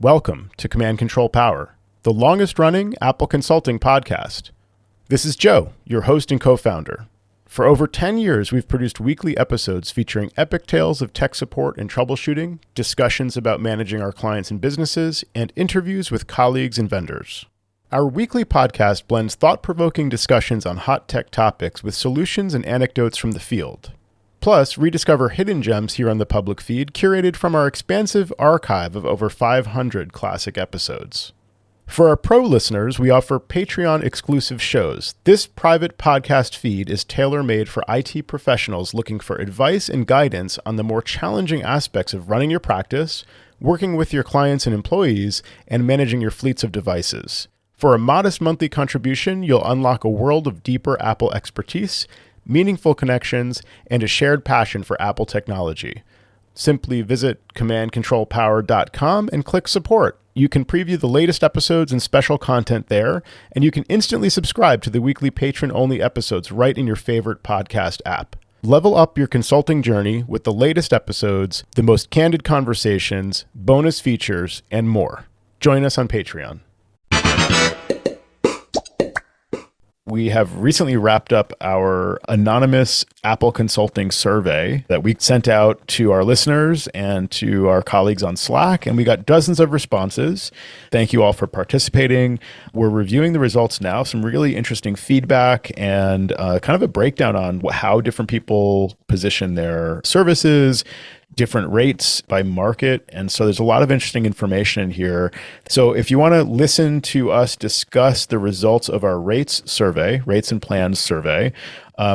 Welcome to Command Control Power, the longest running Apple consulting podcast. This is Joe, your host and co-founder. For over 10 years, we've produced weekly episodes featuring epic tales of tech support and troubleshooting, discussions about managing our clients and businesses, and interviews with colleagues and vendors. Our weekly podcast blends thought-provoking discussions on hot tech topics with solutions and anecdotes from the field. Plus, rediscover hidden gems here on the public feed, curated from our expansive archive of over 500 classic episodes. For our pro listeners, we offer Patreon-exclusive shows. This private podcast feed is tailor-made for IT professionals looking for advice and guidance on the more challenging aspects of running your practice, working with your clients and employees, and managing your fleets of devices. For a modest monthly contribution, you'll unlock a world of deeper Apple expertise, meaningful connections, and a shared passion for Apple technology. Simply visit commandcontrolpower.com and click support. You can preview the latest episodes and special content there, and you can instantly subscribe to the weekly patron-only episodes right in your favorite podcast app. Level up your consulting journey with the latest episodes, the most candid conversations, bonus features, and more. Join us on Patreon. We have recently wrapped up our anonymous Apple consulting survey that we sent out to our listeners and to our colleagues on Slack, and we got dozens of responses. Thank you all for participating. We're reviewing the results now, some really interesting feedback and kind of a breakdown on how different people position their services, different rates by market. And so there's a lot of interesting information in here. So if you want to listen to us discuss the results of our rates and plans survey,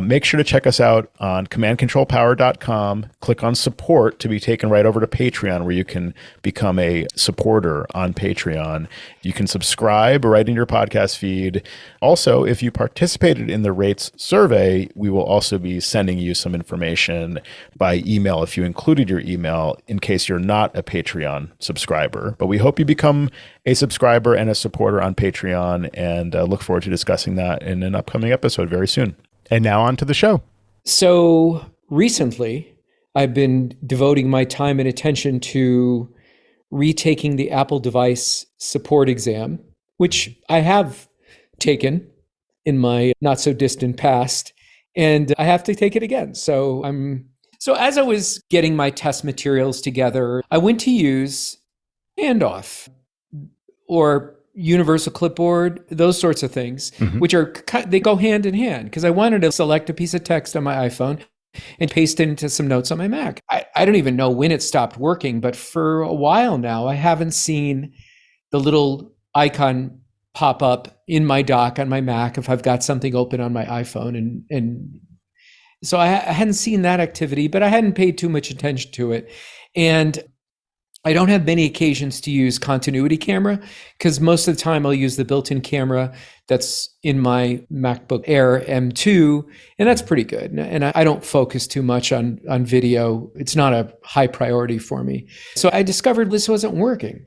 make sure to check us out on commandcontrolpower.com. Click on support to be taken right over to Patreon, where you can become a supporter on Patreon. You can subscribe right in your podcast feed. Also, if you participated in the rates survey, we will also be sending you some information by email if you included your email, in case you're not a Patreon subscriber. But we hope you become a subscriber and a supporter on Patreon, and look forward to discussing that in an upcoming episode very soon. And now on to the show. So recently, I've been devoting my time and attention to retaking the Apple device support exam, which I have taken in my not so distant past, and I have to take it again. So as I was getting my test materials together, I went to use Handoff or Universal Clipboard, those sorts of things, which they go hand in hand, because I wanted to select a piece of text on my iPhone and paste it into some notes on my Mac. I don't even know when it stopped working, but for a while now, I haven't seen the little icon pop up in my dock on my Mac if I've got something open on my iPhone. And so I hadn't seen that activity, but I hadn't paid too much attention to it. And I don't have many occasions to use continuity camera, because most of the time I'll use the built-in camera that's in my MacBook Air M2, and that's pretty good. And I don't focus too much on video. It's not a high priority for me. So I discovered this wasn't working.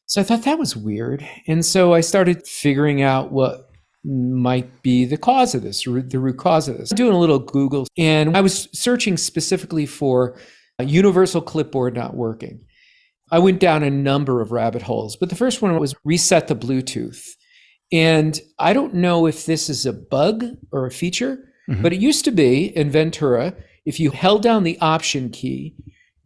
So I thought that was weird. And so I started figuring out what might be the cause of this, the root cause of this. Doing a little Google, and I was searching specifically for Universal Clipboard not working. I went down a number of rabbit holes, but the first one was reset the Bluetooth. And I don't know if this is a bug or a feature, but it used to be in Ventura, if you held down the Option key,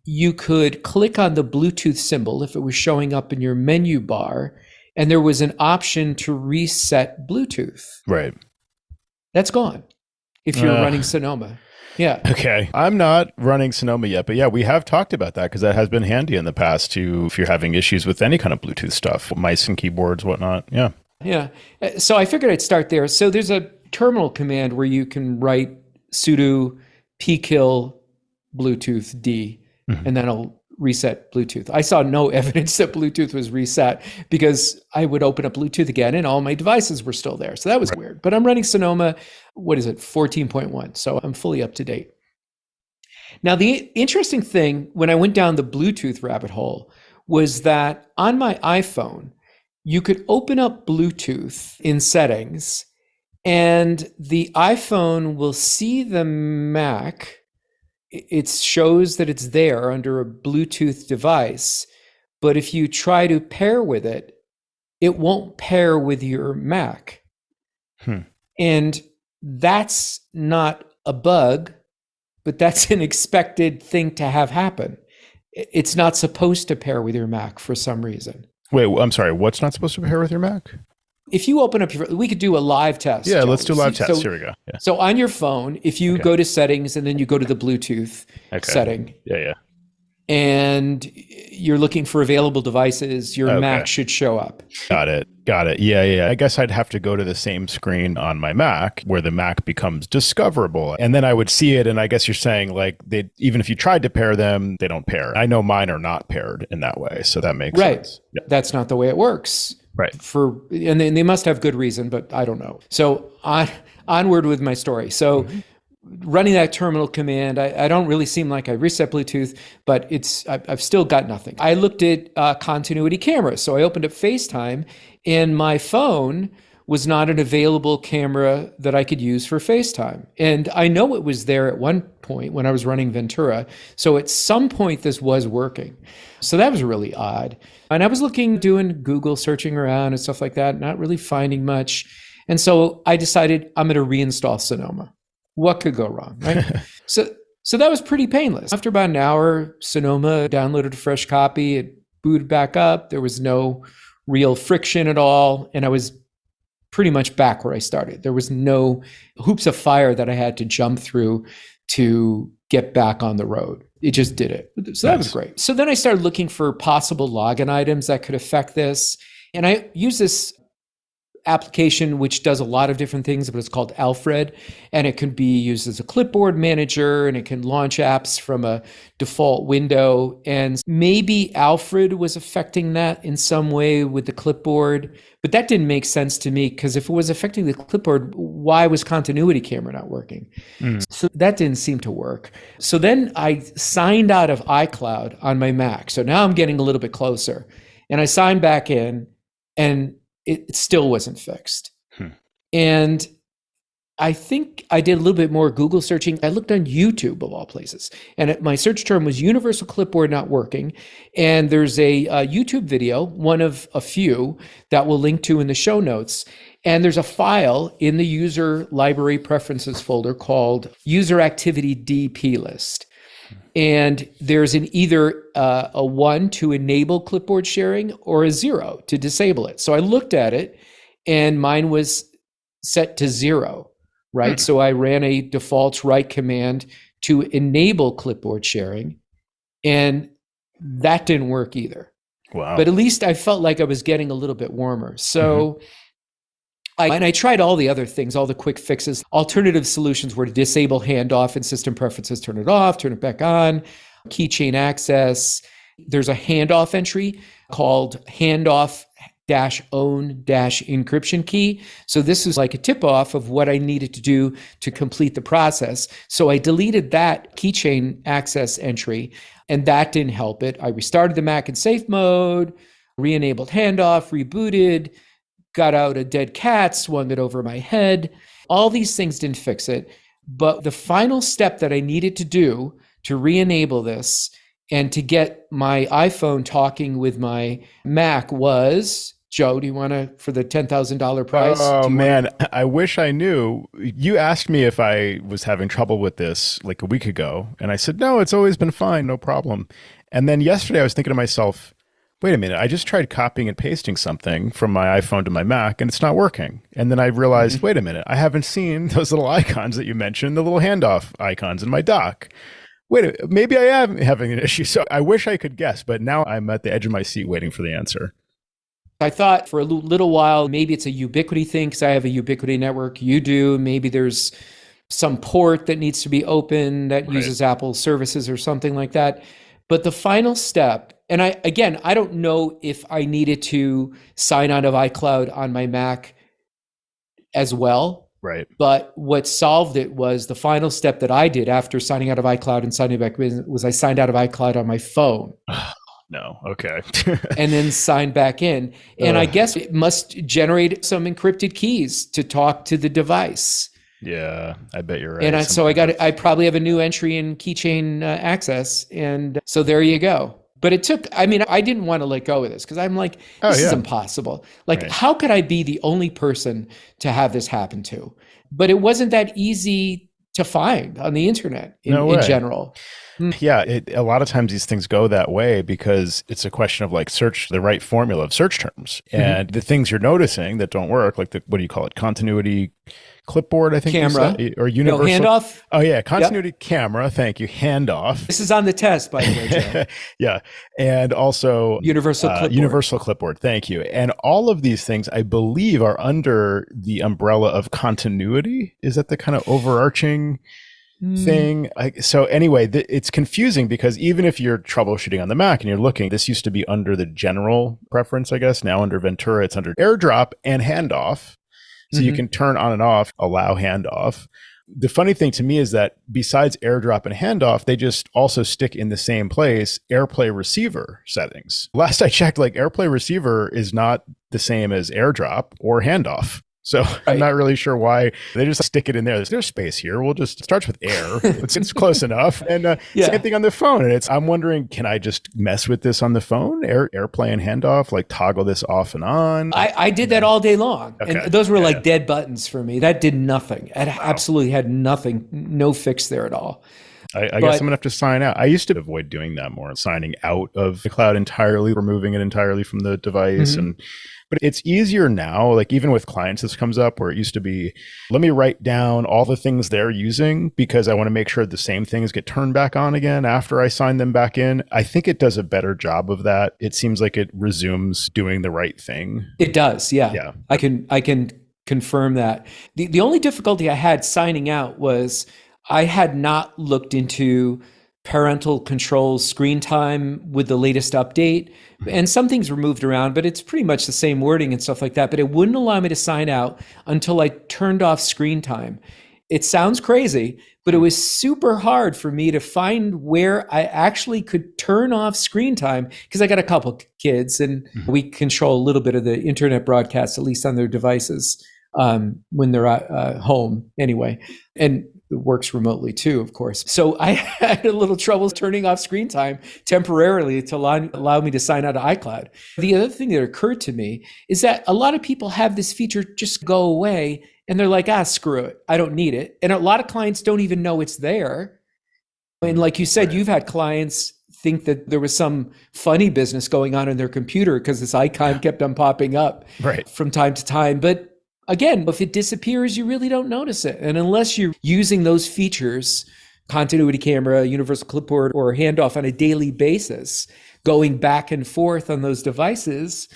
you could click on the Bluetooth symbol if it was showing up in your menu bar, and there was an option to reset Bluetooth. Right. That's gone if you're running Sonoma. Yeah. Okay. I'm not running Sonoma yet, but yeah, we have talked about that, because that has been handy in the past too, if you're having issues with any kind of Bluetooth stuff, mice and keyboards, whatnot. Yeah. Yeah. So I figured I'd start there. So there's a terminal command where you can write sudo pkill Bluetooth D, and that'll reset Bluetooth. I saw no evidence that Bluetooth was reset, because I would open up Bluetooth again and all my devices were still there. So that was weird. But I'm running Sonoma, 14.1. So I'm fully up to date. Now, the interesting thing when I went down the Bluetooth rabbit hole was that on my iPhone, you could open up Bluetooth in settings, and the iPhone will see the Mac. It shows that it's there under a Bluetooth device, but if you try to pair with it, it won't pair with your Mac. And that's not a bug, but that's an expected thing to have happen. It's not supposed to pair with your Mac for some reason. Wait, I'm sorry. What's not supposed to pair with your Mac? If you open up we could do a live test. Yeah, Joe. let's do a live test. Here we go. Yeah. So on your phone, if you go to settings and then you go to the Bluetooth setting. Yeah. And you're looking for available devices, your Mac should show up. Got it. Yeah. I guess I'd have to go to the same screen on my Mac where the Mac becomes discoverable. And then I would see it. And I guess you're saying like even if you tried to pair them, they don't pair. I know mine are not paired in that way. So that makes sense. Yeah. That's not the way it works. Right. And they must have good reason, but I don't know. So onward with my story. So running that terminal command, I don't really seem like I reset Bluetooth, but I've still got nothing. I looked at continuity cameras. So I opened up FaceTime and my phone was not an available camera that I could use for FaceTime. And I know it was there at one point when I was running Ventura. So at some point this was working. So that was really odd. And I was doing Google searching around and stuff like that, not really finding much. And so I decided I'm going to reinstall Sonoma. What could go wrong, right? So that was pretty painless. After about an hour, Sonoma downloaded a fresh copy. It booted back up. There was no real friction at all. And I was pretty much back where I started. There was no hoops of fire that I had to jump through to get back on the road. It just did it. So that was great. So then I started looking for possible login items that could affect this. And I use this application which does a lot of different things, but it's called Alfred, and it can be used as a clipboard manager, and it can launch apps from a default window. And maybe Alfred was affecting that in some way with the clipboard, but that didn't make sense to me, because if it was affecting the clipboard, why was continuity camera not working? So that didn't seem to work. So then I signed out of iCloud on my Mac. So now I'm getting a little bit closer, and I signed back in, and it still wasn't fixed. And I think I did a little bit more Google searching. I looked on YouTube of all places, and my search term was Universal Clipboard not working. And there's a YouTube video, one of a few that we'll link to in the show notes. And there's a file in the user library preferences folder called user activity DP list. And there's either a 1 to enable clipboard sharing or a 0 to disable it. So I looked at it and mine was set to 0, right? So I ran a default write command to enable clipboard sharing, and that didn't work either. Wow. But at least I felt like I was getting a little bit warmer. So I tried all the other things, all the quick fixes. Alternative solutions were to disable handoff in system preferences, turn it off, turn it back on, keychain access. There's a handoff entry called handoff-own-encryption key. So this is like a tip-off of what I needed to do to complete the process. So I deleted that keychain access entry, and that didn't help it. I restarted the Mac in safe mode, re-enabled handoff, rebooted, got out a dead cat, swung it over my head. All these things didn't fix it. But the final step that I needed to do to re-enable this and to get my iPhone talking with my Mac was, Joe, do you want to, for the $10,000 prize? Oh, man, I wish I knew. You asked me if I was having trouble with this like a week ago. And I said, no, it's always been fine, no problem. And then yesterday I was thinking to myself, wait a minute, I just tried copying and pasting something from my iPhone to my Mac and it's not working. And then I realized, wait a minute, I haven't seen those little icons that you mentioned, the little handoff icons in my dock. Wait, maybe I am having an issue. So I wish I could guess, but now I'm at the edge of my seat waiting for the answer. I thought for a little while, maybe it's a Ubiquiti thing because I have a Ubiquiti network. You do. Maybe there's some port that needs to be open that uses Apple services or something like that. But the final step, and I don't know if I needed to sign out of iCloud on my Mac as well. Right. But what solved it was the final step that I did after signing out of iCloud and signing back in was I signed out of iCloud on my phone. No. Okay. And then signed back in. And I guess it must generate some encrypted keys to talk to the device. Yeah, I bet you're right. And I probably have a new entry in keychain access. And so there you go. But it took, I mean, I didn't want to let go of this because I'm like, this is impossible. Like, Right. how could I be the only person to have this happen to? But it wasn't that easy to find on the internet in general. Yeah, a lot of times these things go that way because it's a question of like search the right formula of search terms. And the things you're noticing that don't work, like the, what do you call it? Continuity clipboard, I think Camera. you said, or universal. Handoff. Oh yeah, continuity camera. Thank you. Handoff. This is on the test, by the way, Joe. Yeah. And also Universal Clipboard. Universal Clipboard. Thank you. And all of these things, I believe, are under the umbrella of continuity. Is that the kind of overarching thing? So anyway, it's confusing because even if you're troubleshooting on the Mac and you're looking, this used to be under the general preference, I guess. Now under Ventura, it's under AirDrop and Handoff. So you can turn on and off, allow handoff. The funny thing to me is that besides AirDrop and Handoff, they just also stick in the same place AirPlay receiver settings. Last I checked, like AirPlay receiver is not the same as AirDrop or Handoff. So I'm not really sure why they just stick it in there. There's space here. We'll just start with air. It's close enough. And same thing on the phone. And I'm wondering, can I just mess with this on the phone? AirPlay and Handoff, like toggle this off and on? I did that all day long. Okay. And those were like dead buttons for me. That did nothing. It absolutely had nothing, no fix there at all. I guess I'm going to have to sign out. I used to avoid doing that more, signing out of the cloud entirely, removing it entirely from the device. But it's easier now, like even with clients, this comes up where it used to be, let me write down all the things they're using because I want to make sure the same things get turned back on again after I sign them back in. I think it does a better job of that. It seems like it resumes doing the right thing. It does, yeah. I can confirm that. The only difficulty I had signing out was I had not looked into parental controls screen time with the latest update, and some things were moved around, but it's pretty much the same wording and stuff like that. But it wouldn't allow me to sign out until I turned off screen time. It sounds crazy, but it was super hard for me to find where I actually could turn off screen time because I got a couple kids and we control a little bit of the internet broadcast, at least on their devices when they're at home anyway. And it works remotely too, of course. So I had a little trouble turning off screen time temporarily to allow me to sign out of iCloud. The other thing that occurred to me is that a lot of people have this feature just go away and they're like, screw it. I don't need it. And a lot of clients don't even know it's there. And like you said, you've had clients think that there was some funny business going on in their computer because this icon kept on popping up from time to time. But again, if it disappears, you really don't notice it. And unless you're using those features, continuity camera, universal clipboard, or handoff on a daily basis, going back and forth on those devices,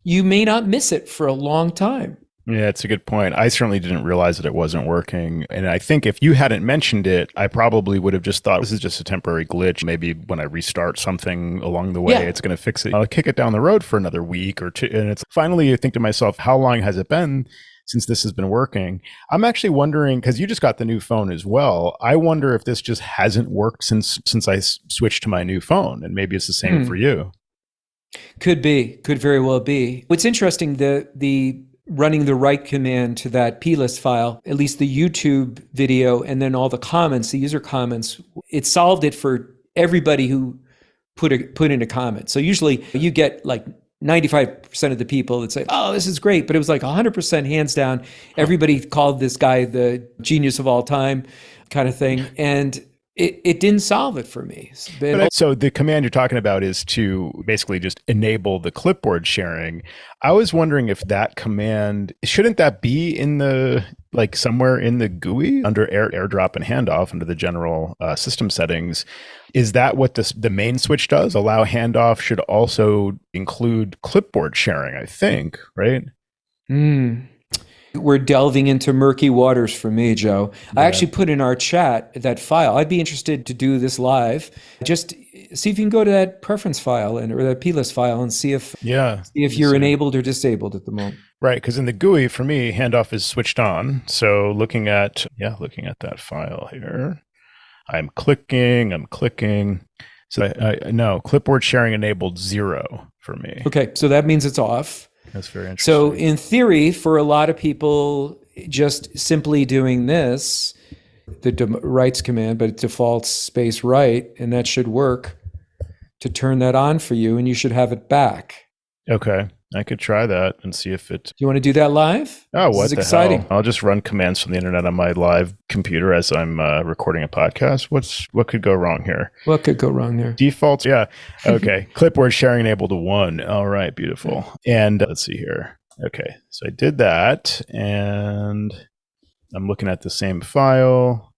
you may not miss it for a long time. Yeah, it's a good point. I certainly didn't realize that it wasn't working. And I think if you hadn't mentioned it, I probably would have just thought this is just a temporary glitch. Maybe when I restart something along the way, it's going to fix it. I'll kick it down the road for another week or two. And it's finally, I think to myself, how long has it been since this has been working? I'm actually wondering, because you just got the new phone as well. I wonder if this just hasn't worked since I switched to my new phone, and maybe it's the same for you. Could be, could very well be. What's interesting, the running the write command to that plist file, at least the YouTube video, and then all the comments, the user comments, it solved it for everybody who put in a comment. So usually you get like 95% of the people that say, oh, this is great. But it was like 100% hands down. Everybody called this guy the genius of all time kind of thing. And it didn't solve it for me. So the command you're talking about is to basically just enable the clipboard sharing. I was wondering if that command, shouldn't that be in the, like somewhere in the GUI under AirDrop and Handoff under the general system settings? Is that what the main switch does? Allow handoff should also include clipboard sharing, I think, right? We're delving into murky waters for me, Joe. I actually put in our chat that file. I'd be interested to do this live. Just see if you can go to that preference file or that plist file and see if you're enabled or disabled at the moment. Right, because in the GUI, for me, handoff is switched on. So looking at that file here, I'm clicking. So I no, clipboard sharing enabled 0 for me. Okay, so that means it's off. That's very interesting. So in theory, for a lot of people, just simply doing this, the writes command, but it defaults space write, and that should work. to turn that on for you, and you should have it back. Okay. I could try that and see if it... Do you want to do that live? Oh, This what is the exciting. hell? I'll just run commands from the internet on my live computer as I'm recording a podcast. What could go wrong here? What could go wrong there? Defaults, yeah. Okay. Clipboard sharing enabled to 1. All right, beautiful. And let's see here. Okay, so I did that, and I'm looking at the same file.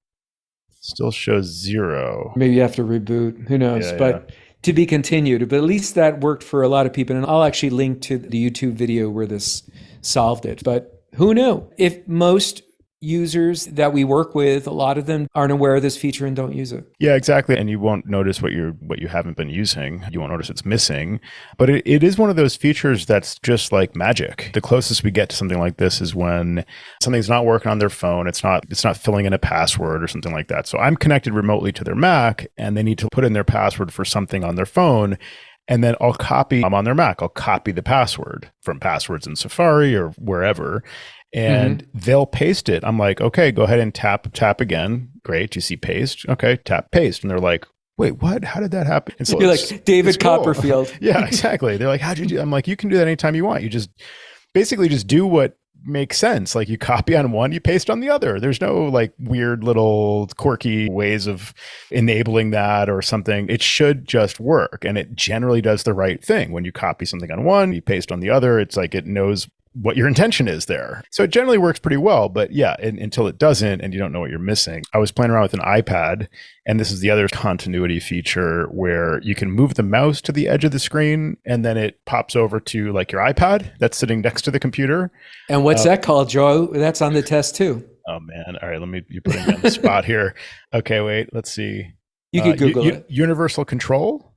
Still shows 0. Maybe you have to reboot. Who knows? Yeah, but to be continued. But at least that worked for a lot of people. And I'll actually link to the YouTube video where this solved it. But who knew? If most users that we work with, a lot of them aren't aware of this feature and don't use it. Yeah, exactly. And you won't notice what you haven't been using. You won't notice it's missing. But it is one of those features that's just like magic. The closest we get to something like this is when something's not working on their phone. It's not filling in a password or something like that. So I'm connected remotely to their Mac, and they need to put in their password for something on their phone. And then I'm on their Mac. I'll copy the password from passwords in Safari or wherever. And they'll paste it. I'm like, okay, go ahead and tap again. Great. You see paste. Okay, tap paste. And they're like, wait, what? How did that happen? And so you're like David Copperfield. Yeah, exactly. They're like, how'd you do? I'm like, you can do that anytime you want. You just basically just do what makes sense. Like you copy on one, you paste on the other. There's no like weird little quirky ways of enabling that or something. It should just work. And it generally does the right thing. When you copy something on one, you paste on the other, it's like it knows what your intention is there. So it generally works pretty well, but yeah, until it doesn't and you don't know what you're missing. I was playing around with an iPad, and this is the other continuity feature where you can move the mouse to the edge of the screen and then it pops over to like your iPad that's sitting next to the computer. And what's that called, Joe? That's on the test too. Oh man. All right, you're putting me on the spot here. Okay, wait, let's see. You could Google it. Universal Control?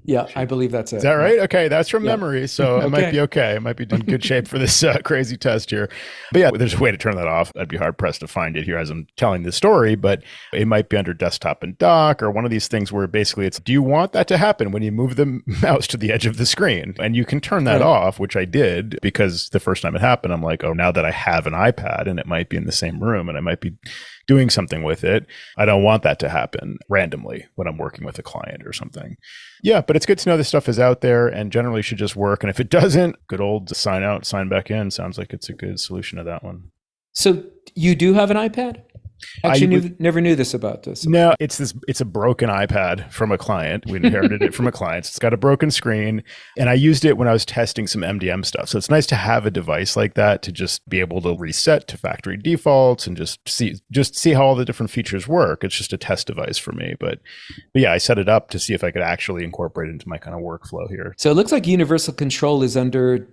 Yeah, I believe that's it. Is that right? Okay, that's from memory, so Okay. it might be okay. It might be in good shape for this crazy test here. But yeah, there's a way to turn that off. I'd be hard-pressed to find it here as I'm telling this story, but it might be under desktop and dock or one of these things where basically it's, do you want that to happen when you move the mouse to the edge of the screen? And you can turn that off, which I did because the first time it happened, I'm like, oh, now that I have an iPad and it might be in the same room and I might be doing something with it, I don't want that to happen randomly when I'm working with a client or something. Yeah, but it's good to know this stuff is out there and generally should just work. And if it doesn't, good old sign out, sign back in sounds like it's a good solution to that one. So you do have an iPad? Actually, never knew this about this. No, it's a broken iPad from a client. We inherited it from a client. It's got a broken screen, and I used it when I was testing some MDM stuff. So it's nice to have a device like that to just be able to reset to factory defaults and just see how all the different features work. It's just a test device for me. But yeah, I set it up to see if I could actually incorporate it into my kind of workflow here. So it looks like Universal Control is under.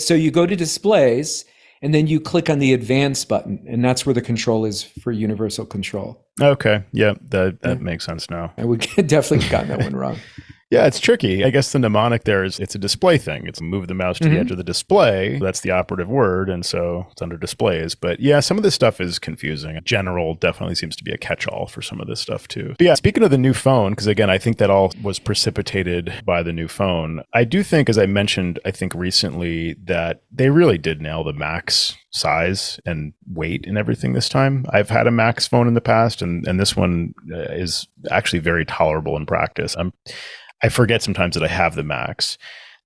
So you go to Displays. And then you click on the Advanced button, and that's where the control is for Universal Control. Okay. Yeah, that makes sense now. I would definitely gotten that one wrong. Yeah, it's tricky. I guess the mnemonic there is it's a display thing. It's move the mouse to the edge of the display. That's the operative word. And so it's under displays. But yeah, some of this stuff is confusing. General definitely seems to be a catch-all for some of this stuff too. But yeah, speaking of the new phone, because again, I think that all was precipitated by the new phone. I do think, as I mentioned, I think recently that they really did nail the Max size and weight and everything this time. I've had a Max phone in the past, and this one is actually very tolerable in practice. I forget sometimes that I have the Max.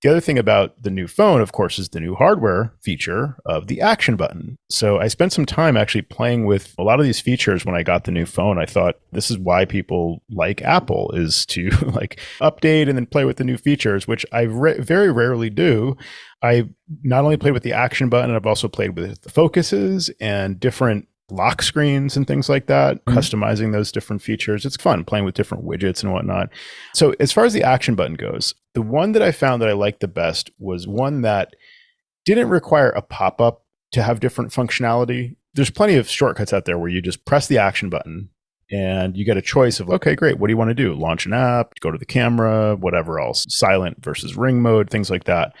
The other thing about the new phone, of course, is the new hardware feature of the action button. So I spent some time actually playing with a lot of these features when I got the new phone. I thought this is why people like Apple, is to like update and then play with the new features, which I very rarely do. I not only played with the action button, I've also played with the focuses and different lock screens and things like that, customizing those different features. It's fun playing with different widgets and whatnot. So as far as the action button goes, the one that I found that I liked the best was one that didn't require a pop-up to have different functionality. There's plenty of shortcuts out there where you just press the action button and you get a choice of, okay, great, what do you want to do? Launch an app, go to the camera, whatever else, silent versus ring mode, things like that.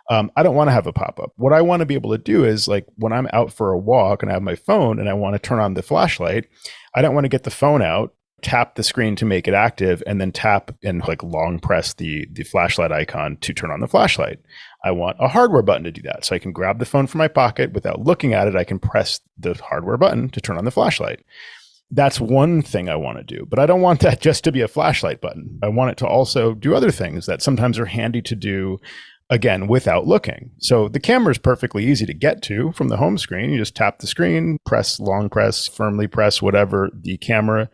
I don't want to have a pop-up. What I want to be able to do is, like, when I'm out for a walk and I have my phone and I want to turn on the flashlight, I don't want to get the phone out, tap the screen to make it active, and then tap and like long press the flashlight icon to turn on the flashlight. I want a hardware button to do that. So I can grab the phone from my pocket without looking at it. I can press the hardware button to turn on the flashlight. That's one thing I want to do, but I don't want that just to be a flashlight button. I want it to also do other things that sometimes are handy to do, again, without looking. So the camera is perfectly easy to get to from the home screen. You just tap the screen, press, long press, firmly press, whatever, the camera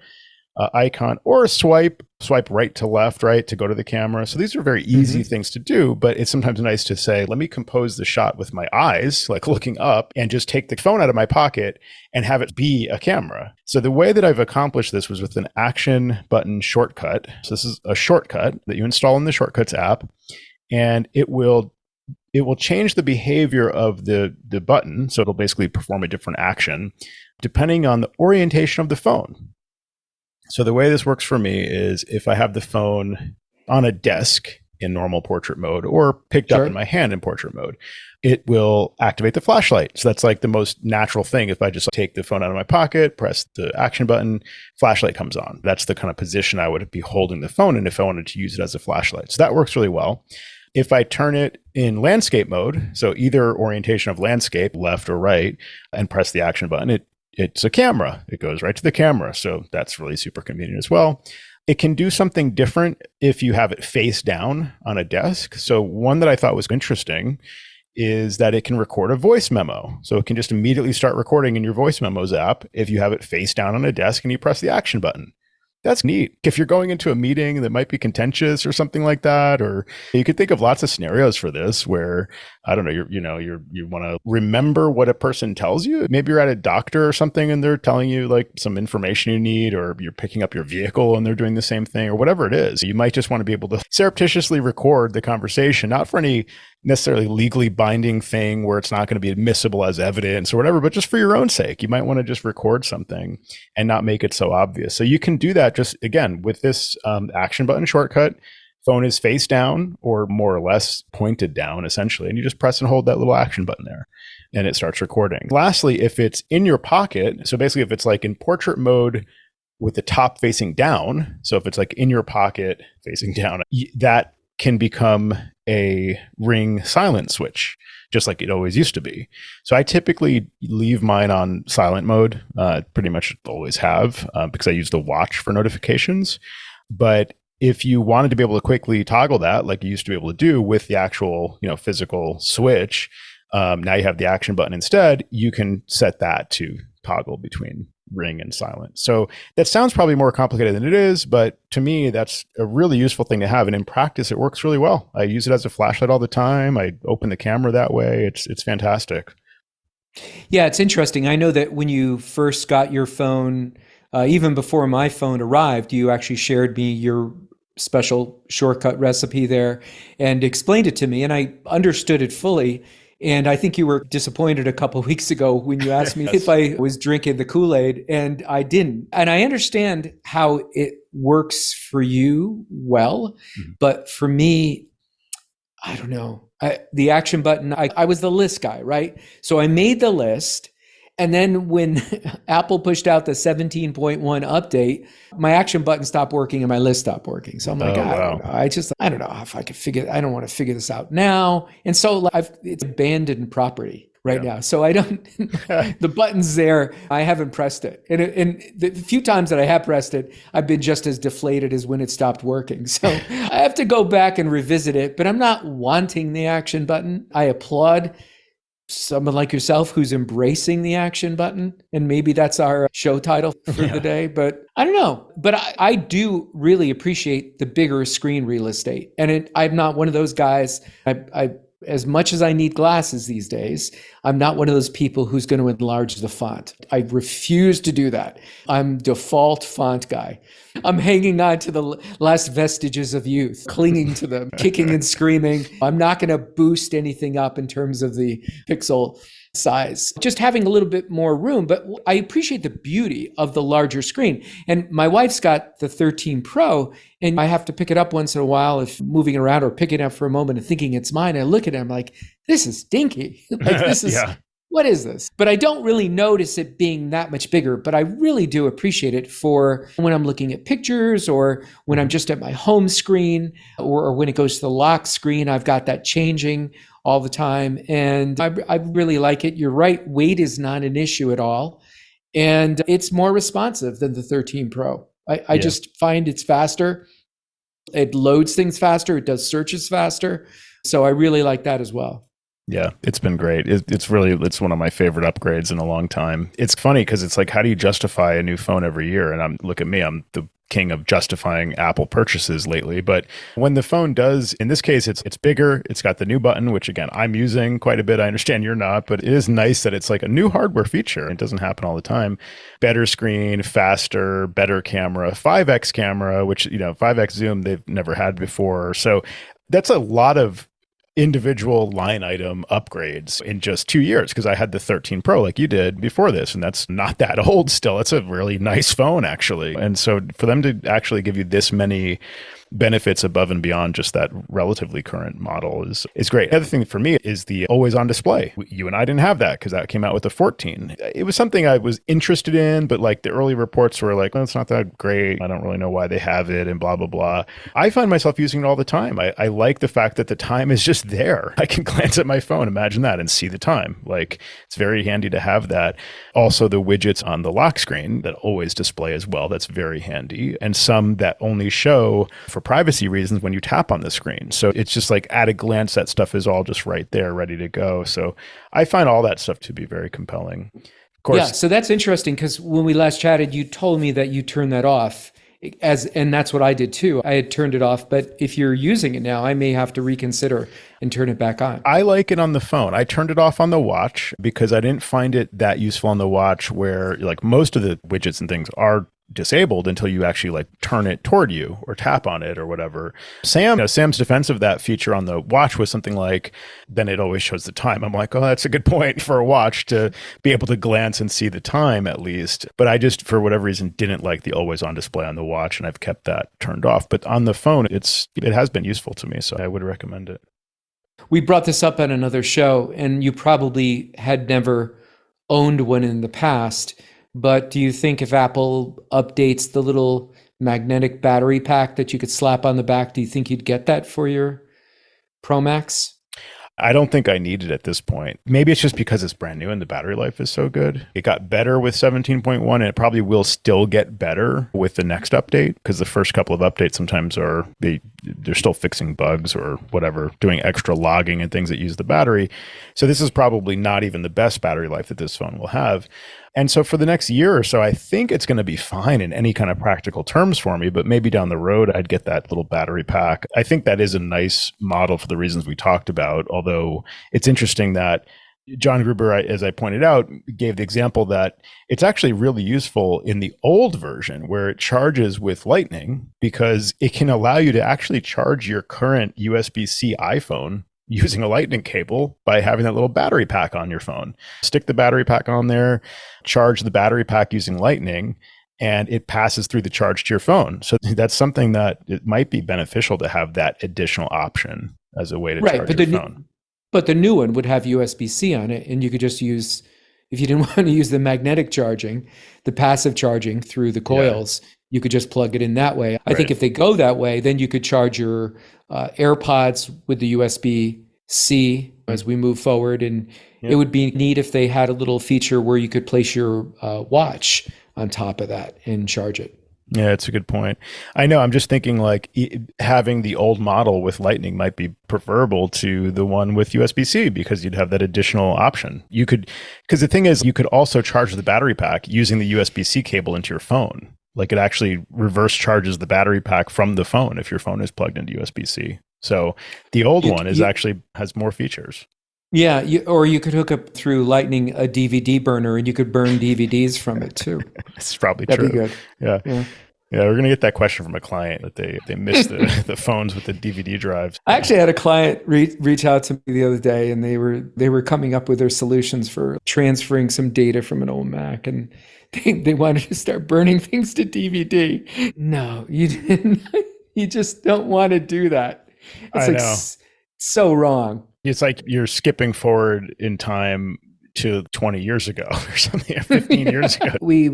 icon, or swipe right to left, right, to go to the camera. So these are very easy things to do, but it's sometimes nice to say, let me compose the shot with my eyes, like looking up, and just take the phone out of my pocket and have it be a camera. So the way that I've accomplished this was with an action button shortcut. So this is a shortcut that you install in the Shortcuts app, and it will change the behavior of the button. So it'll basically perform a different action depending on the orientation of the phone. So the way this works for me is if I have the phone on a desk in normal portrait mode or picked up in my hand in portrait mode, it will activate the flashlight. So that's like the most natural thing. If I just take the phone out of my pocket, press the action button, flashlight comes on. That's the kind of position I would be holding the phone in if I wanted to use it as a flashlight. So that works really well. If I turn it in landscape mode, so either orientation of landscape, left or right, and press the action button, it's a camera. It goes right to the camera. So that's really super convenient as well. It can do something different if you have it face down on a desk. So one that I thought was interesting is that it can record a voice memo. So it can just immediately start recording in your voice memos app if you have it face down on a desk and you press the action button. That's neat. If you're going into a meeting that might be contentious or something like that, or you could think of lots of scenarios for this where, I don't know, you want to remember what a person tells you. Maybe you're at a doctor or something and they're telling you like some information you need, or you're picking up your vehicle and they're doing the same thing, or whatever it is. You might just want to be able to surreptitiously record the conversation, not for any necessarily legally binding thing where it's not going to be admissible as evidence or whatever, but just for your own sake. You might want to just record something and not make it so obvious. So you can do that just, again, with this action button shortcut. Phone is face down or more or less pointed down, essentially, and you just press and hold that little action button there and it starts recording. Lastly, if it's in your pocket, so basically if it's like in portrait mode with the top facing down, so if it's like in your pocket facing down, that can become a ring silent switch, just like it always used to be. So I typically leave mine on silent mode, pretty much always have, because I use the watch for notifications. But if you wanted to be able to quickly toggle that, like you used to be able to do with the actual, physical switch, now you have the action button instead, you can set that to toggle between ring and silent. So that sounds probably more complicated than it is, but to me, that's a really useful thing to have. And in practice, it works really well. I use it as a flashlight all the time. I open the camera that way. It's fantastic. Yeah, it's interesting. I know that when you first got your phone, even before my phone arrived, you actually shared me your special shortcut recipe there and explained it to me, and I understood it fully. And I think you were disappointed a couple of weeks ago when you asked me if I was drinking the Kool-Aid, and I didn't. And I understand how it works for you well, but for me, I don't know. The action button, I was the list guy, right? So I made the list. And then when Apple pushed out the 17.1 update, my action button stopped working and my list stopped working. So I'm like, I don't know. I don't know if I could I don't want to figure this out now. And so it's abandoned property right now. So I don't, the button's there. I haven't pressed it. And the few times that I have pressed it, I've been just as deflated as when it stopped working. So I have to go back and revisit it, but I'm not wanting the action button. I applaud someone like yourself who's embracing the action button. And maybe that's our show title for the day, but I don't know. But I do really appreciate the bigger screen real estate. And I'm not one of those guys, I as much as I need glasses these days, I'm not one of those people who's going to enlarge the font. I refuse to do that. I'm default font guy. I'm hanging on to the last vestiges of youth, clinging to them, kicking and screaming. I'm not going to boost anything up in terms of the pixel size, just having a little bit more room. But I appreciate the beauty of the larger screen. And my wife's got the 13 Pro, and I have to pick it up once in a while if moving it around or picking it up for a moment and thinking it's mine. I look at it, I'm like, this is dinky. Like, this is, what is this? But I don't really notice it being that much bigger, but I really do appreciate it for when I'm looking at pictures or when I'm just at my home screen or when it goes to the lock screen. I've got that changing all the time. And I really like it. You're right. Weight is not an issue at all. And it's more responsive than the 13 Pro. I Yeah. just find it's faster. It loads things faster. It does searches faster. So I really like that as well. Yeah, it's been great. It's one of my favorite upgrades in a long time. It's funny because it's like, how do you justify a new phone every year? And look at me, I'm the king of justifying Apple purchases lately. But when the phone does, in this case, it's bigger. It's got the new button, which again, I'm using quite a bit. I understand you're not, but it is nice that it's like a new hardware feature. It doesn't happen all the time. Better screen, faster, better camera, 5x camera, which, 5x zoom they've never had before. So that's a lot of individual line item upgrades in just 2 years, because I had the 13 Pro like you did before this, and that's not that old still. It's a really nice phone, actually. And so for them to actually give you this many benefits above and beyond just that relatively current model is great. The other thing for me is the always on display. You and I didn't have that because that came out with the 14. It was something I was interested in, but like the early reports were like, well, it's not that great. I don't really know why they have it and blah, blah, blah. I find myself using it all the time. I like the fact that the time is just there. I can glance at my phone, imagine that, and see the time. Like, it's very handy to have that. Also, the widgets on the lock screen that always display as well. That's very handy. And some that only show for privacy reasons when you tap on the screen. So it's just like at a glance, that stuff is all just right there, ready to go. So I find all that stuff to be very compelling. Of course. Yeah, so that's interesting because when we last chatted, you told me that you turned that off, and that's what I did too. I had turned it off, but if you're using it now, I may have to reconsider and turn it back on. I like it on the phone. I turned it off on the watch because I didn't find it that useful on the watch, where like most of the widgets and things are disabled until you actually like turn it toward you or tap on it or whatever. Sam's defense of that feature on the watch was something like, then it always shows the time. I'm like, oh, that's a good point for a watch to be able to glance and see the time at least. But I just, for whatever reason, didn't like the always on display on the watch, and I've kept that turned off. But on the phone, it has been useful to me, so I would recommend it. We brought this up on another show, and you probably had never owned one in the past. But do you think if Apple updates the little magnetic battery pack that you could slap on the back, do you think you'd get that for your Pro Max? I don't think I need it at this point. Maybe it's just because it's brand new and the battery life is so good. It got better with 17.1, and it probably will still get better with the next update, because the first couple of updates sometimes they're still fixing bugs or whatever, doing extra logging and things that use the battery. So this is probably not even the best battery life that this phone will have. And so for the next year or so, I think it's going to be fine in any kind of practical terms for me, but maybe down the road, I'd get that little battery pack. I think that is a nice model for the reasons we talked about, although it's interesting that John Gruber, as I pointed out, gave the example that it's actually really useful in the old version where it charges with Lightning, because it can allow you to actually charge your current USB-C iPhone using a Lightning cable by having that little battery pack on your phone. Stick the battery pack on there, charge the battery pack using Lightning, and it passes through the charge to your phone. So that's something that it might be beneficial to have that additional option as a way to charge your phone. But the new one would have USB-C on it, and you could just use, if you didn't want to use the magnetic charging, the passive charging through the coils, you could just plug it in that way. I think if they go that way, then you could charge your AirPods with the USB-C as we move forward. And it would be neat if they had a little feature where you could place your watch on top of that and charge it. Yeah, it's a good point. I know. I'm just thinking like having the old model with Lightning might be preferable to the one with USB-C, because you'd have that additional option. You could, because the thing is, you could also charge the battery pack using the USB-C cable into your phone. Like, it actually reverse charges the battery pack from the phone if your phone is plugged into USB-C. So the old one actually has more features. Yeah, or you could hook up through Lightning a DVD burner, and you could burn DVDs from it too. It's probably That'd true. Be good. Yeah. We're gonna get that question from a client that they missed the phones with the DVD drives. I actually had a client reach out to me the other day, and they were coming up with their solutions for transferring some data from an old Mac, and they wanted to start burning things to DVD. No, you didn't. You just don't want to do that. It's so wrong. It's like you're skipping forward in time to 20 years ago or something, 15 years ago. We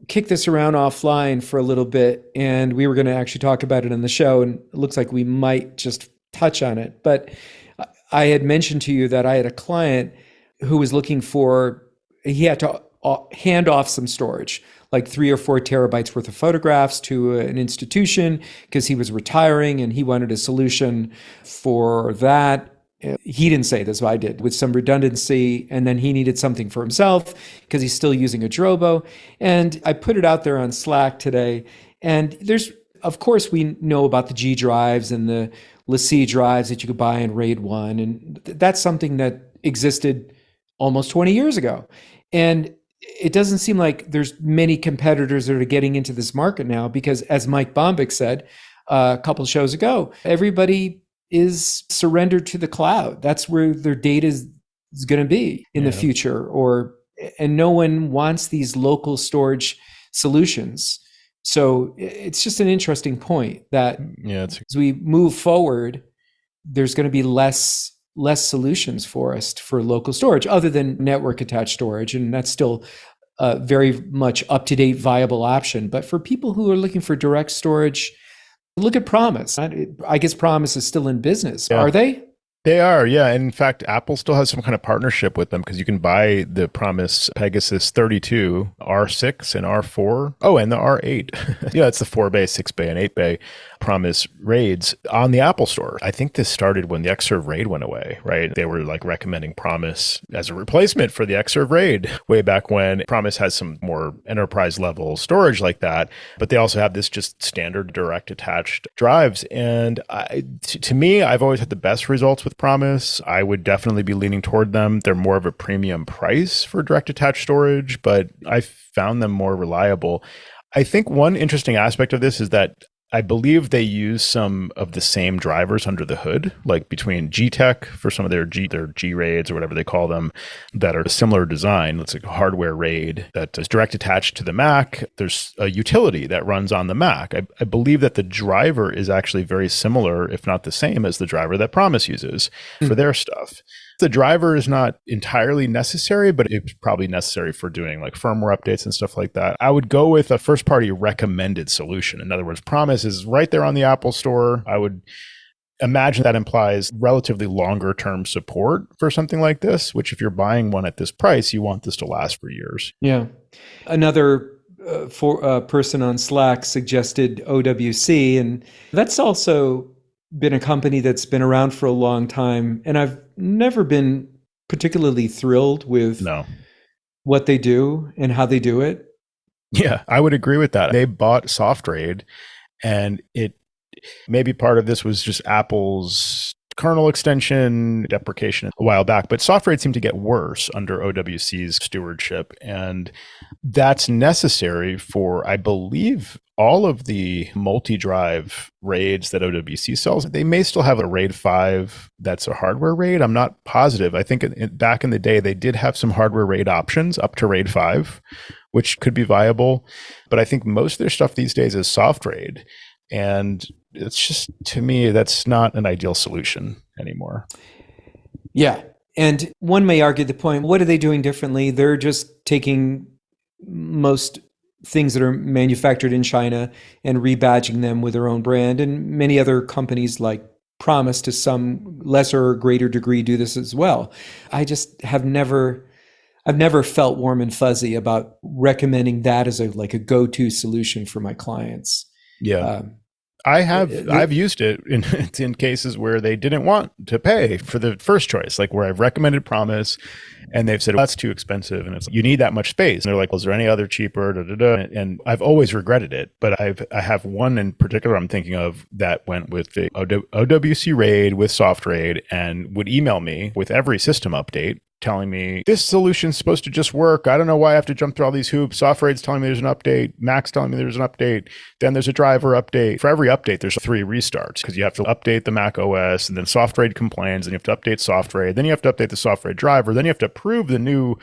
kicked this around offline for a little bit, and we were going to actually talk about it on the show, and it looks like we might just touch on it. But I had mentioned to you that I had a client who was looking for, he had to hand off some storage, like 3 or 4 terabytes worth of photographs to an institution because he was retiring and he wanted a solution for that. He didn't say this, but I did, with some redundancy. And then he needed something for himself because he's still using a Drobo. And I put it out there on Slack today. And of course, we know about the G drives and the LaCie drives that you could buy in RAID 1. And that's something that existed almost 20 years ago. And it doesn't seem like there's many competitors that are getting into this market now because, as Mike Bombick said a couple shows ago, everybody is surrendered to the cloud. That's where their data is going to be in the future. And no one wants these local storage solutions. So it's just an interesting point that as we move forward, there's going to be less solutions for us for local storage other than network attached storage. And that's still a very much up-to-date viable option. But for people who are looking for direct storage, look at Promise. I guess Promise is still in business. Yeah. Are they? They are, yeah. And in fact, Apple still has some kind of partnership with them because you can buy the Promise Pegasus 32, R6 and R4. Oh, and the R8. Yeah, it's the 4-bay, 6-bay, and 8-bay Promise RAIDs on the Apple Store. I think this started when the Xserve RAID went away, right? They were like recommending Promise as a replacement for the Xserve RAID way back when. Promise has some more enterprise level storage like that, but they also have this just standard direct attached drives. And to me, I've always had the best results with Promise. I would definitely be leaning toward them. They're more of a premium price for direct attached storage, but I found them more reliable. I think one interesting aspect of this is that I believe they use some of the same drivers under the hood, like between G-Tech for some of their G-RAIDs or whatever they call them, that are a similar design. It's like a hardware RAID that is direct attached to the Mac. There's a utility that runs on the Mac. I believe that the driver is actually very similar, if not the same, as the driver that Promise uses for their stuff. The driver is not entirely necessary, but it's probably necessary for doing like firmware updates and stuff like that. I would go with a first-party recommended solution. In other words, Promise is right there on the Apple Store. I would imagine that implies relatively longer term support for something like this, which if you're buying one at this price, you want this to last for years. Yeah. Another person on Slack suggested OWC, and that's also been a company that's been around for a long time. And I've never been particularly thrilled with what they do and how they do it. Yeah, I would agree with that. They bought SoftRAID, and maybe part of this was just Apple's kernel extension deprecation a while back, but SoftRAID seemed to get worse under OWC's stewardship. And that's necessary for, I believe, all of the multi-drive RAIDs that OWC sells. They may still have a RAID 5 that's a hardware RAID. I'm not positive. I think back in the day, they did have some hardware RAID options up to RAID 5, which could be viable. But I think most of their stuff these days is soft RAID. And it's just, to me, that's not an ideal solution anymore. Yeah. And one may argue the point, what are they doing differently? They're just taking most things that are manufactured in China and rebadging them with their own brand. And many other companies like Promise to some lesser or greater degree do this as well. I just I've never felt warm and fuzzy about recommending that as a go-to solution for my clients. Yeah. I've used it in cases where they didn't want to pay for the first choice, like where I've recommended Promise and they've said, well, that's too expensive. And it's you need that much space. And they're like, well, is there any other cheaper? Da, da, da. And I've always regretted it. But I have one in particular I'm thinking of that went with the OWC RAID with SoftRAID and would email me with every system update telling me this solution's supposed to just work. I don't know why I have to jump through all these hoops. SoftRAID's telling me there's an update. Mac's telling me there's an update. Then there's a driver update. For every update, there's 3 restarts because you have to update the Mac OS and then SoftRAID complains and you have to update SoftRAID. Then you have to update the SoftRAID driver. Then you have to approve the new.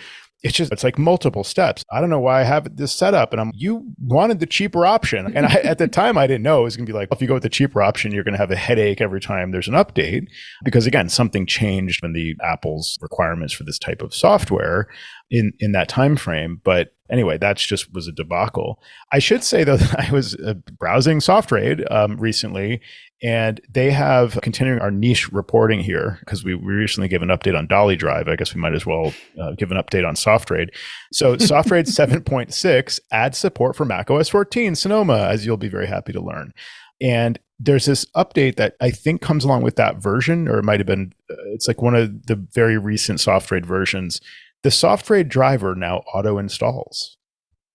It's like multiple steps. I don't know why I have this set up. And you wanted the cheaper option. And at the time, I didn't know it was going to be like, if you go with the cheaper option, you're going to have a headache every time there's an update. Because again, something changed when the Apple's requirements for this type of software. in that time frame. But anyway, that's just was a debacle. I should say, though, that I was browsing SoftRaid recently, and they have continuing our niche reporting here because we recently gave an update on Dolly Drive. I guess we might as well give an update on SoftRaid. So SoftRaid 7.6 adds support for macOS 14 Sonoma, as you'll be very happy to learn. And there's this update that I think comes along with that version, or it might have been, it's like one of the very recent SoftRaid versions. The SoftRaid driver now auto installs.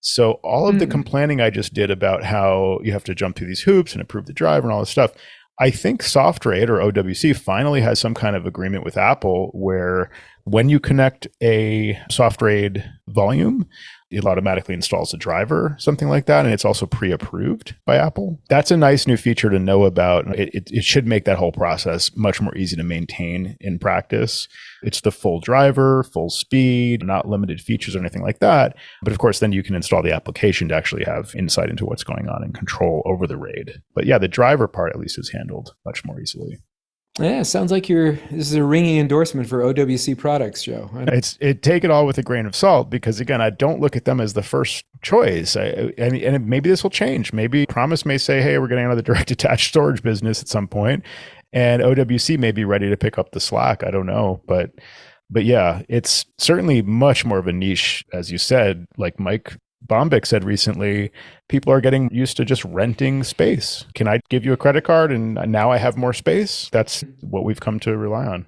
So all of the complaining I just did about how you have to jump through these hoops and approve the driver and all this stuff, I think SoftRaid or OWC finally has some kind of agreement with Apple where when you connect a SoftRaid volume, it automatically installs a driver, something like that. And it's also pre-approved by Apple. That's a nice new feature to know about. It should make that whole process much more easy to maintain in practice. It's the full driver, full speed, not limited features or anything like that. But of course, then you can install the application to actually have insight into what's going on and control over the RAID. But yeah, the driver part at least is handled much more easily. Yeah, sounds like this is a ringing endorsement for OWC products, Joe. Take it all with a grain of salt because, again, I don't look at them as the first choice. And maybe this will change. Maybe Promise may say, hey, we're getting out of the direct attached storage business at some point, and OWC may be ready to pick up the slack. I don't know. But yeah, it's certainly much more of a niche, as you said, like Mike Bombick said recently, people are getting used to just renting space. Can I give you a credit card and now I have more space? That's what we've come to rely on.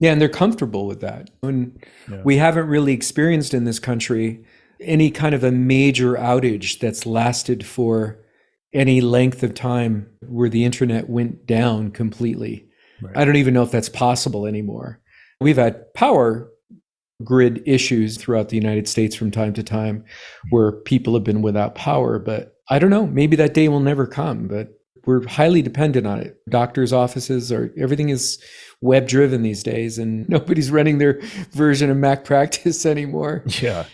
Yeah, and they're comfortable with that. We haven't really experienced in this country any kind of a major outage that's lasted for any length of time where the internet went down completely. Right. I don't even know if that's possible anymore. We've had power grid issues throughout the United States from time to time where people have been without power, but I don't know, maybe that day will never come, but we're highly dependent on it. Doctors' offices everything is web driven these days and nobody's running their version of Mac Practice anymore. Yeah.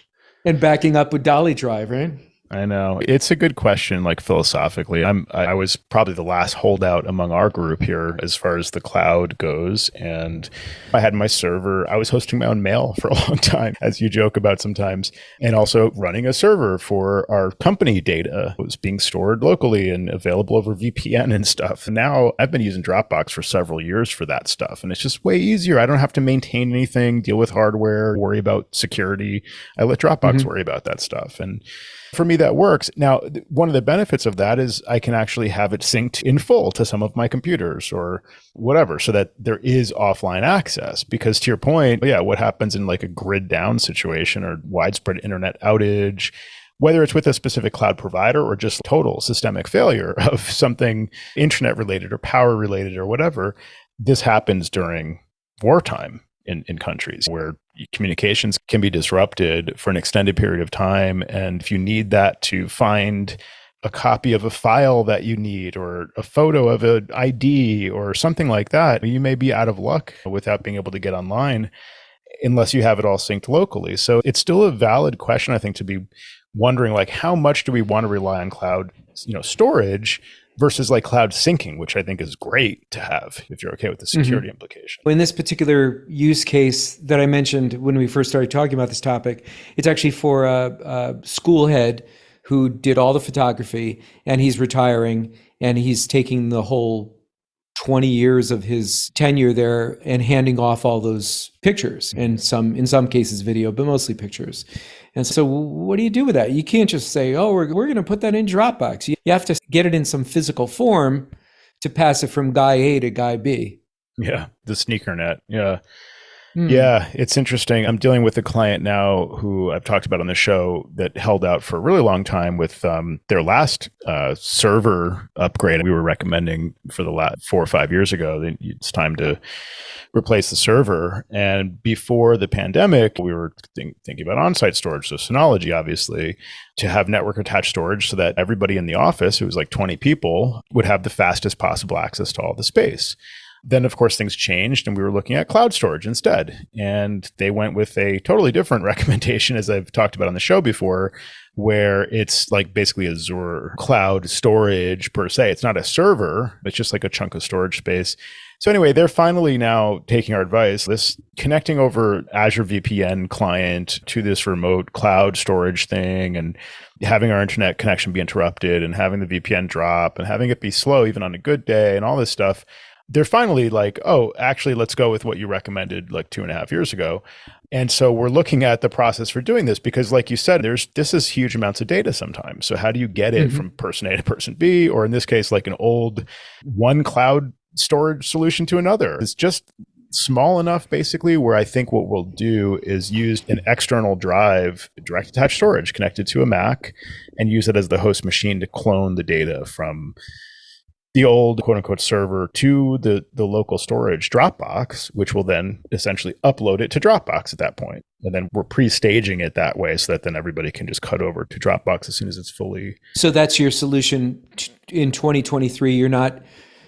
And backing up with Dolly Drive, right? I know. It's a good question, like philosophically. I was probably the last holdout among our group here as far as the cloud goes. And I had my server. I was hosting my own mail for a long time, as you joke about sometimes, and also running a server for our company data. It was being stored locally and available over VPN and stuff. Now I've been using Dropbox for several years for that stuff. And it's just way easier. I don't have to maintain anything, deal with hardware, worry about security. I let Dropbox worry about that stuff. And for me, that works. Now, one of the benefits of that is I can actually have it synced in full to some of my computers or whatever, so that there is offline access. Because to your point, yeah, what happens in like a grid down situation or widespread internet outage, whether it's with a specific cloud provider or just total systemic failure of something internet related or power related or whatever, this happens during wartime in countries where communications can be disrupted for an extended period of time. And if you need that to find a copy of a file that you need or a photo of an ID or something like that, you may be out of luck without being able to get online unless you have it all synced locally. So it's still a valid question, I think, to be wondering, like, how much do we want to rely on cloud, storage versus like cloud syncing, which I think is great to have if you're okay with the security implication. In this particular use case that I mentioned when we first started talking about this topic, it's actually for a school head who did all the photography, and he's retiring, and he's taking the whole 20 years of his tenure there and handing off all those pictures, and in some cases video, but mostly pictures. And so what do you do with that? You can't just say, oh, we're going to put that in Dropbox. You have to get it in some physical form to pass it from guy A to guy B. Yeah, the sneaker net. Yeah. Yeah, it's interesting. I'm dealing with a client now who I've talked about on the show that held out for a really long time with their last server upgrade. We were recommending for the last 4 or 5 years ago that it's time to replace the server. And before the pandemic, we were thinking about on-site storage, so Synology, obviously, to have network attached storage so that everybody in the office, who was like 20 people, would have the fastest possible access to all the space. Then, of course, things changed and we were looking at cloud storage instead. And they went with a totally different recommendation, as I've talked about on the show before, where it's like basically Azure cloud storage per se. It's not a server, it's just like a chunk of storage space. So anyway, they're finally now taking our advice. This connecting over Azure VPN client to this remote cloud storage thing and having our internet connection be interrupted and having the VPN drop and having it be slow even on a good day and all this stuff. They're finally like, oh, actually, let's go with what you recommended like 2.5 years ago. And so we're looking at the process for doing this because, like you said, this is huge amounts of data sometimes. So how do you get it from person A to person B, or in this case, like an old one cloud storage solution to another? It's just small enough, basically, where I think what we'll do is use an external drive, direct attached storage connected to a Mac, and use it as the host machine to clone the data from the old quote unquote server to the local storage Dropbox, which will then essentially upload it to Dropbox at that point. And then we're pre-staging it that way so that then everybody can just cut over to Dropbox as soon as it's fully. So that's your solution in 2023. You're not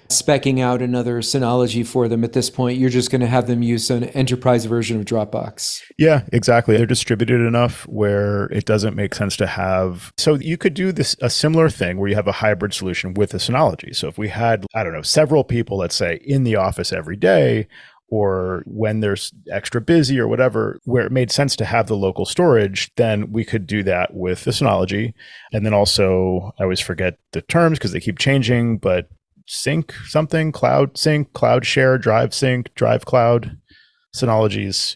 speccing out another Synology for them at this point. You're just going to have them use an enterprise version of Dropbox. Yeah, exactly. They're distributed enough where it doesn't make sense to have. So you could do a similar thing where you have a hybrid solution with a Synology. So if we had, I don't know, several people, let's say, in the office every day, or when there's extra busy or whatever, where it made sense to have the local storage, then we could do that with the Synology. And then also, I always forget the terms because they keep changing, but sync something, cloud sync, cloud share, drive sync, drive cloud, Synology's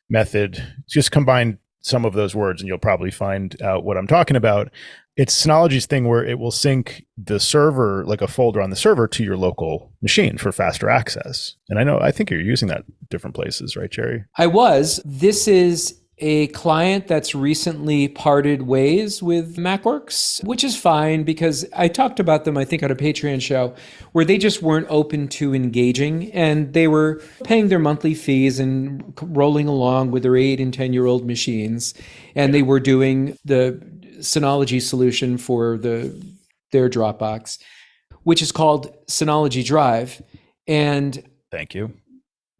method. Just combine some of those words and you'll probably find out what I'm talking about. It's Synology's thing where it will sync the server, like a folder on the server, to your local machine for faster access. And I think you're using that in different places, right, Jerry? I was. This is a client that's recently parted ways with MacWorks, which is fine because I talked about them, I think, on a Patreon show where they just weren't open to engaging and they were paying their monthly fees and rolling along with their 8 and 10-year-old machines. And they were doing the Synology solution for their Dropbox, which is called Synology Drive. And thank you.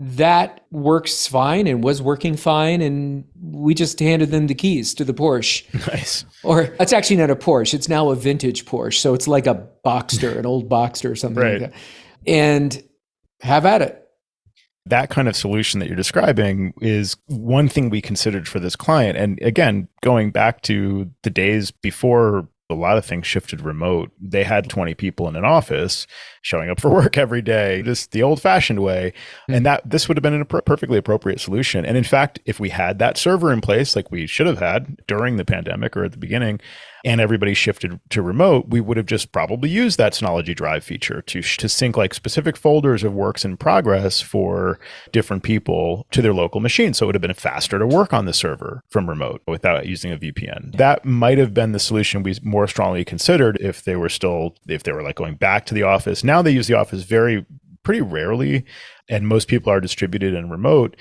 That works fine and was working fine. And we just handed them the keys to the Porsche. Nice. Or it's actually not a Porsche. It's now a vintage Porsche. So it's like a Boxster, an old Boxster or something like that. And have at it. That kind of solution that you're describing is one thing we considered for this client. And again, going back to the days before a lot of things shifted remote, they had 20 people in an office showing up for work every day, just the old-fashioned way. And this would have been a perfectly appropriate solution. And in fact, if we had that server in place, like we should have had during the pandemic or at the beginning, and everybody shifted to remote, we would have just probably used that Synology Drive feature to sync like specific folders of works in progress for different people to their local machine. So it would have been faster to work on the server from remote without using a VPN. That might have been the solution we more strongly considered if they were like going back to the office. Now they use the office pretty rarely, and most people are distributed and remote.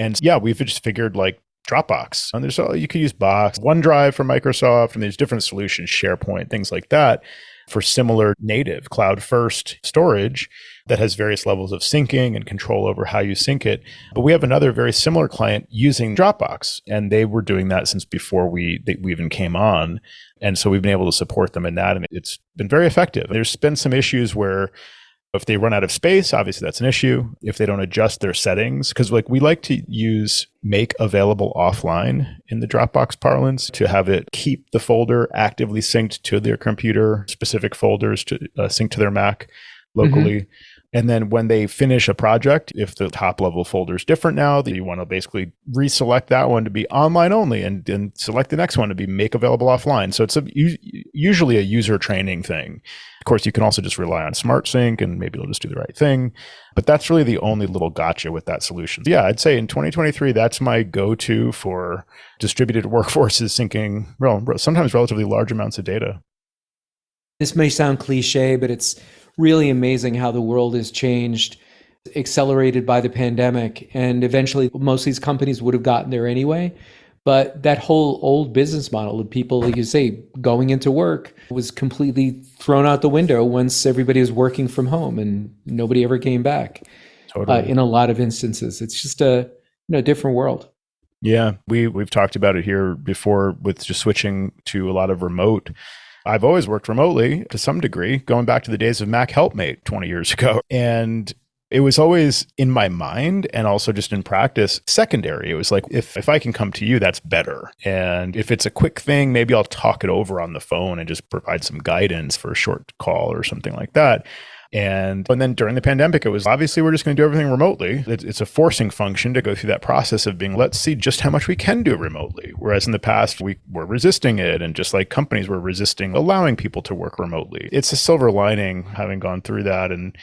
And yeah, we've just figured like Dropbox. And you could use Box, OneDrive for Microsoft, and there's different solutions, SharePoint, things like that, for similar native cloud-first storage that has various levels of syncing and control over how you sync it. But we have another very similar client using Dropbox, and they were doing that since before we even came on. And so we've been able to support them in that, and it's been very effective. There's been some issues where if they run out of space, obviously that's an issue. If they don't adjust their settings, because like we like to use make available offline in the Dropbox parlance to have it keep the folder actively synced to their computer, specific folders to sync to their Mac locally. Mm-hmm. And then when they finish a project, if the top level folder is different now, then you want to basically reselect that one to be online only and select the next one to be make available offline. So it's usually a user training thing. Of course, you can also just rely on Smart Sync and maybe it'll just do the right thing. But that's really the only little gotcha with that solution. Yeah, I'd say in 2023, that's my go-to for distributed workforces syncing sometimes relatively large amounts of data. This may sound cliche, but it's really amazing how the world has changed, accelerated by the pandemic. And eventually, most of these companies would have gotten there anyway. But that whole old business model of people, like you say, going into work was completely thrown out the window once everybody was working from home and nobody ever came back. Totally. In a lot of instances. It's just a different world. Yeah, we've talked about it here before with just switching to a lot of remote. I've always worked remotely to some degree, going back to the days of Mac Helpmate 20 years ago. And It was always in my mind and also just in practice secondary. It was like, if I can come to you, that's better. And if it's a quick thing, maybe I'll talk it over on the phone and just provide some guidance for a short call or something like that. And then during the pandemic, it was obviously we're just going to do everything remotely. It's a forcing function to go through that process of being, let's see just how much we can do remotely. Whereas in the past, we were resisting it. And just like companies were resisting allowing people to work remotely. It's a silver lining having gone through that and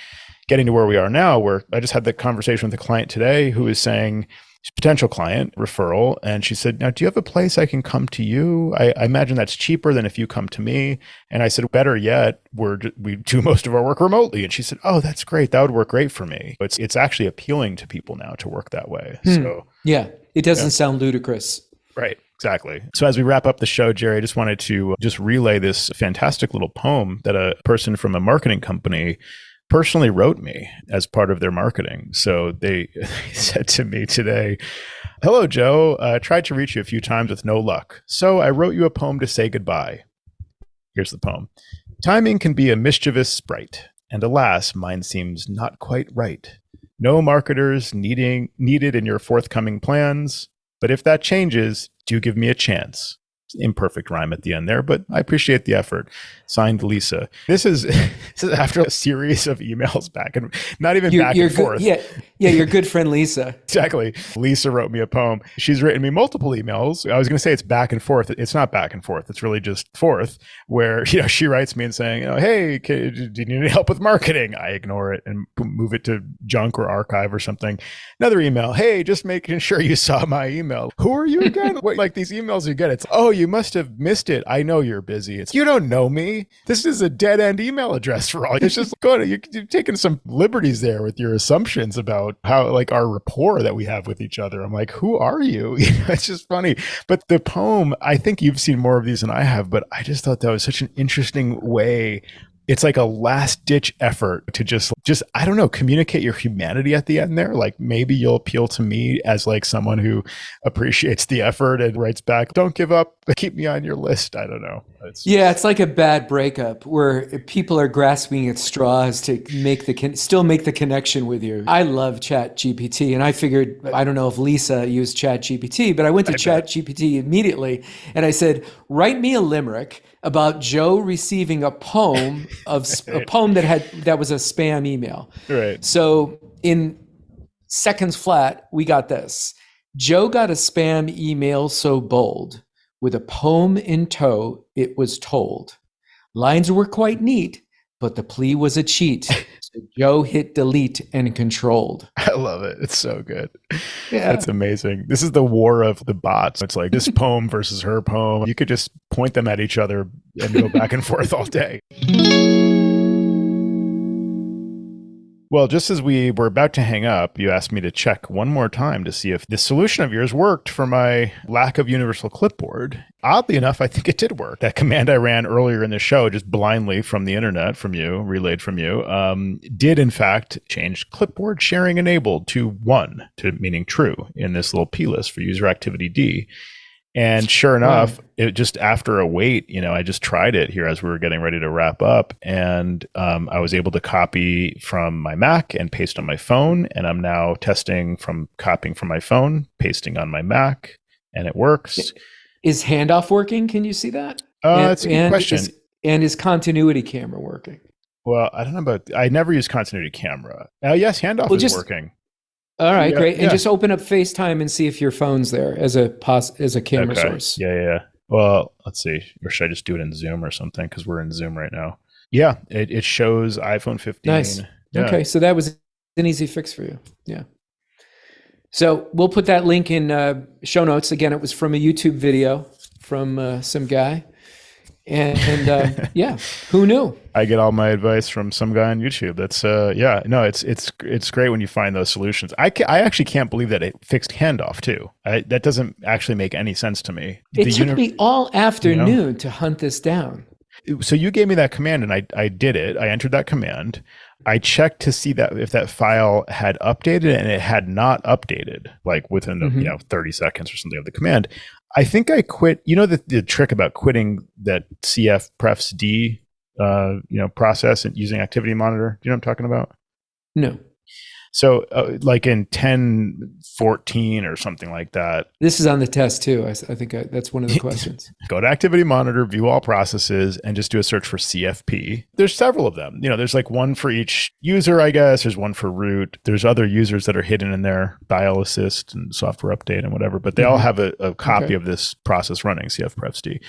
getting to where we are now, where I just had the conversation with a client today who was saying, potential client referral. And she said, now, do you have a place I can come to you? I imagine that's cheaper than if you come to me. And I said, better yet, we do most of our work remotely. And she said, oh, that's great. That would work great for me. It's actually appealing to people now to work that way. So yeah, it doesn't sound ludicrous. Right. Exactly. So as we wrap up the show, Jerry, I just wanted to just relay this fantastic little poem that a person from a marketing company personally wrote me as part of their marketing. So they said to me today, hello, Joe. I tried to reach you a few times with no luck. So I wrote you a poem to say goodbye. Here's the poem. Timing can be a mischievous sprite, and alas, mine seems not quite right. No marketers needed in your forthcoming plans, but if that changes, do give me a chance. Imperfect rhyme at the end there, but I appreciate the effort. Signed, Lisa. This is after a series of emails back and not even back and forth. Yeah, your good friend Lisa. Exactly. Lisa wrote me a poem. She's written me multiple emails. I was going to say it's back and forth. It's not back and forth. It's really just forth, where she writes me and saying, hey, do you need any help with marketing? I ignore it and move it to junk or archive or something. Another email. Hey, just making sure you saw my email. Who are you again? Like these emails you get, it's, oh, you must have missed it. I know you're busy. It's, you don't know me. This is a dead end email address for all. It's just you're taking some liberties there with your assumptions about how like our rapport that we have with each other. I'm like, who are you? It's just funny. But the poem, I think you've seen more of these than I have, but I just thought that was such an interesting way. It's like a last ditch effort to just, I don't know, communicate your humanity at the end there. Like maybe you'll appeal to me as like someone who appreciates the effort and writes back, don't give up, keep me on your list. I don't know. It's like a bad breakup where people are grasping at straws to still make the connection with you. I love Chat GPT, and I figured, I don't know if Lisa used Chat GPT, but I went to Chat GPT immediately and I said, write me a limerick about Joe receiving a poem that was a spam email. Right. So in seconds flat, we got this. Joe got a spam email so bold, with a poem in tow, it was told. Lines were quite neat, but the plea was a cheat. So Joe hit delete and controlled. I love it. It's so good. Yeah. That's amazing. This is the war of the bots. It's like this poem versus her poem. You could just point them at each other and go back and forth all day. Well, just as we were about to hang up, you asked me to check one more time to see if this solution of yours worked for my lack of Universal Clipboard. Oddly enough, I think it did work. That command I ran earlier in the show, just blindly from the internet, relayed from you, did in fact change Clipboard Sharing Enabled to 1, meaning true, in this little P list for user activity D. And sure enough, it just after a wait, I just tried it here as we were getting ready to wrap up, and I was able to copy from my Mac and paste on my phone. And I'm now testing from copying from my phone, pasting on my Mac, and it works. Is Handoff working? Can you see that? That's a good question. Is continuity camera working? Well, I don't know I never use continuity camera. Yes, Handoff is working. All right, great. And just open up FaceTime and see if your phone's there as a camera source. Yeah. Well, let's see. Or should I just do it in Zoom or something? Because we're in Zoom right now. Yeah, it shows iPhone 15. Nice. Yeah. Okay, so that was an easy fix for you. Yeah. So we'll put that link in show notes. Again, it was from a YouTube video from some guy. And yeah, who knew? I get all my advice from some guy on YouTube. That's it's great when you find those solutions. I actually can't believe that it fixed Handoff too. That doesn't actually make any sense to me. It took me all afternoon to hunt this down. So you gave me that command and I did it. I entered that command. I checked to see that if that file had updated, and it had not updated, like within the 30 seconds or something of the command. I think I quit. The trick about quitting that CF prefs D process and using Activity Monitor. Do you know what I'm talking about? No. So like in 10.14 or something like that. This is on the test too. I think that's one of the questions. Go to Activity Monitor, view all processes, and just do a search for CFP. There's several of them. There's like one for each user, I guess. There's one for root. There's other users that are hidden in there, Dial Assist and Software Update and whatever, but they all have a copy of this process running, CFprefsD.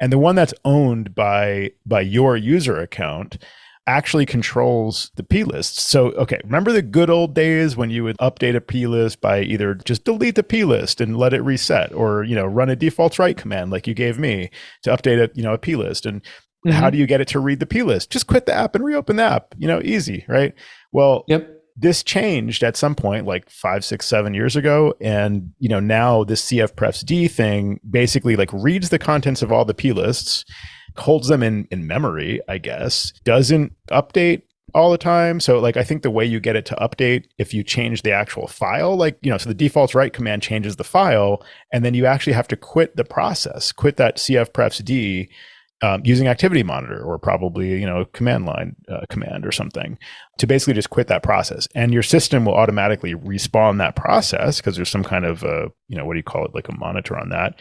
And the one that's owned by your user account actually controls the plist. So, okay, remember the good old days when you would update a plist by either just delete the plist and let it reset, or, run a defaults write command like you gave me to update a plist. And how do you get it to read the plist? Just quit the app and reopen the app. Easy, right? Well, this changed at some point, like 5, 6, 7 years ago. And, now this CFprefsD thing basically like reads the contents of all the plists, holds them in memory, I guess, doesn't update all the time. So like, I think the way you get it to update, if you change the actual file, like, so the defaults write command changes the file, and then you actually have to quit the process, quit that CFprefsD using Activity Monitor, or probably, a command line command or something, to basically just quit that process. And your system will automatically respawn that process because there's some kind of, what do you call it? Like a monitor on that.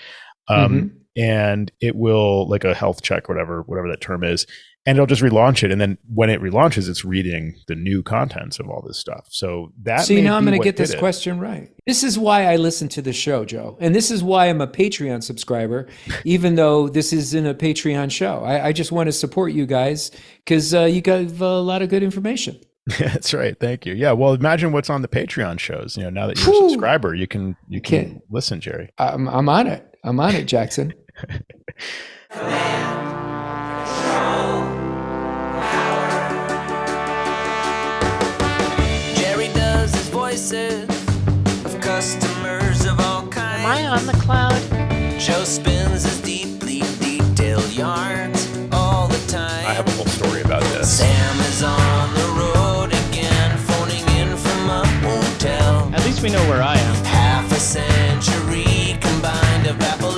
And it will, like a health check, whatever that term is, and it'll just relaunch it. And then when it relaunches, it's reading the new contents of all this stuff. So that. See, now I'm going to get this question right. This is why I listen to the show, Joe. And this is why I'm a Patreon subscriber, even though this isn't a Patreon show. I just want to support you guys because you got a lot of good information. That's right. Thank you. Yeah. Well, imagine what's on the Patreon shows. Now that you're a subscriber, you can listen, Jerry. I'm on it. I'm on it, Jackson. Jerry does his voices of customers of all kinds. Am I on the cloud? Joe spins his deeply detailed yarns all the time. I have a whole story about this. Sam is on the road again, phoning in from a hotel. At least we know where I am. Half a century combined of Apple